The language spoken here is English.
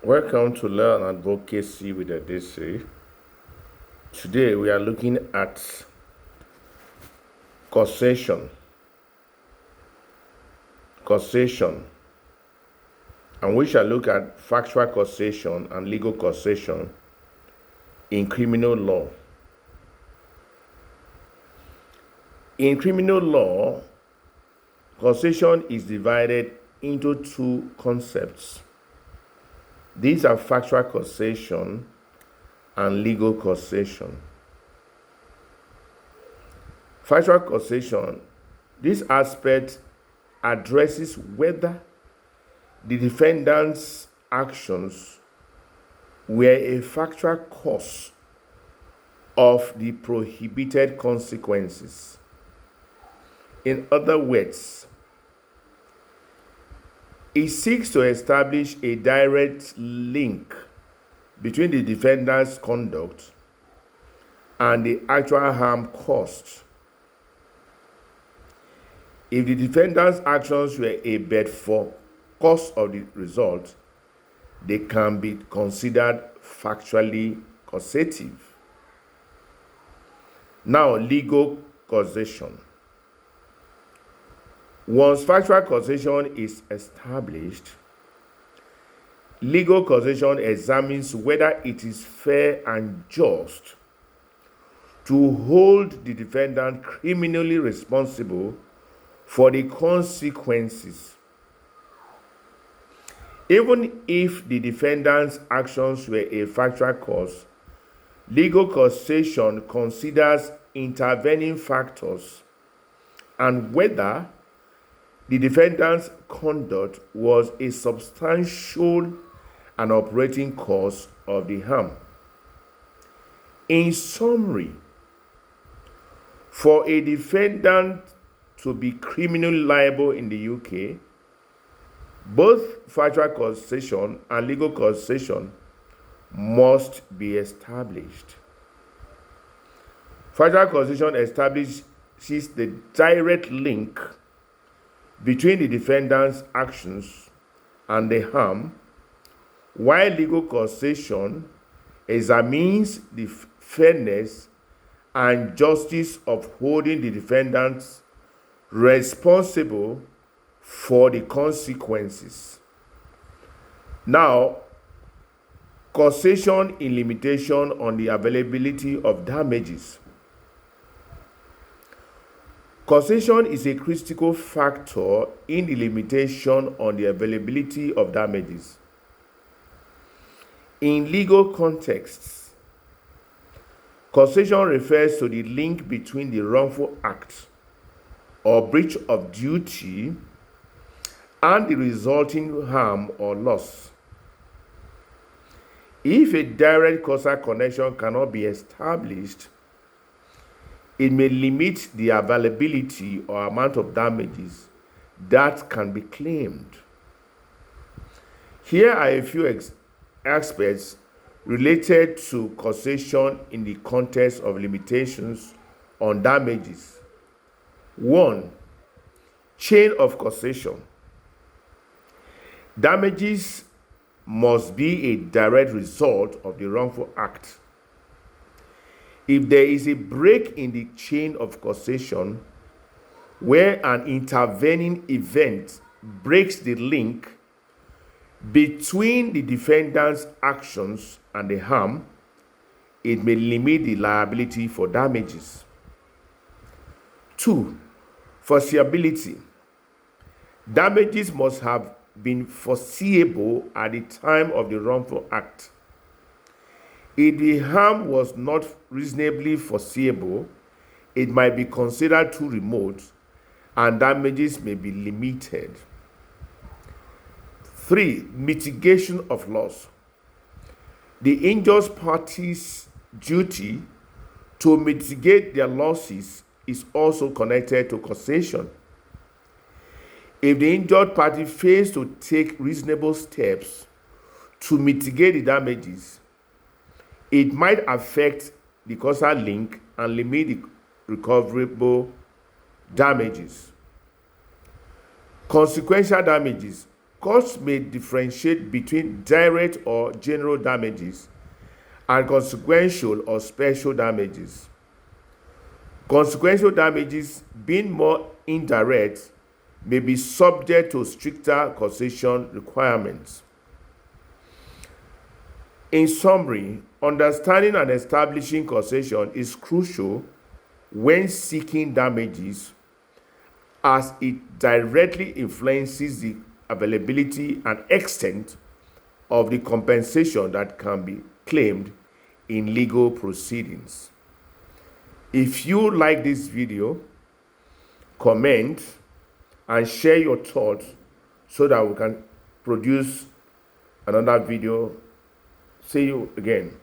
Welcome to Law and Advocacy with the DC. Today we are looking at causation, and we shall look at factual causation and legal causation in criminal law. In criminal law, causation is divided into two concepts. These are factual causation and legal causation. Factual causation, this aspect addresses whether the defendant's actions were a factual cause of the prohibited consequences. In other words, it seeks to establish a direct link between the defendant's conduct and the actual harm caused. If the defendant's actions were a but-for cause of the result, they can be considered factually causative. Now, legal causation. Once factual causation is established, legal causation examines whether it is fair and just to hold the defendant criminally responsible for the consequences. Even if the defendant's actions were a factual cause, legal causation considers intervening factors and whether the defendant's conduct was a substantial and operating cause of the harm. In summary, for a defendant to be criminally liable in the UK, both factual causation and legal causation must be established. Factual causation establishes the direct link between the defendant's actions and the harm, while legal causation examines the fairness and justice of holding the defendant responsible for the consequences. Now, causation in limitation on the availability of damages. Causation is a critical factor in the limitation on the availability of damages. In legal contexts, causation refers to the link between the wrongful act or breach of duty and the resulting harm or loss. If a direct causal connection cannot be established, it may limit the availability or amount of damages that can be claimed. Here are a few aspects related to causation in the context of limitations on damages. 1. Chain of causation. Damages must be a direct result of the wrongful act. If there is a break in the chain of causation where an intervening event breaks the link between the defendant's actions and the harm, it may limit the liability for damages. 2. Foreseeability. Damages must have been foreseeable at the time of the wrongful act. If the harm was not reasonably foreseeable, it might be considered too remote and damages may be limited. 3. Mitigation of loss. The injured party's duty to mitigate their losses is also connected to causation. If the injured party fails to take reasonable steps to mitigate the damages, it might affect the causal link and limit the recoverable damages. Consequential damages. Courts may differentiate between direct or general damages and consequential or special damages. Consequential damages, being more indirect, may be subject to stricter causation requirements. In summary, understanding and establishing causation is crucial when seeking damages, as it directly influences the availability and extent of the compensation that can be claimed in legal proceedings. If you like this video, comment and share your thoughts so that we can produce another video. See you again.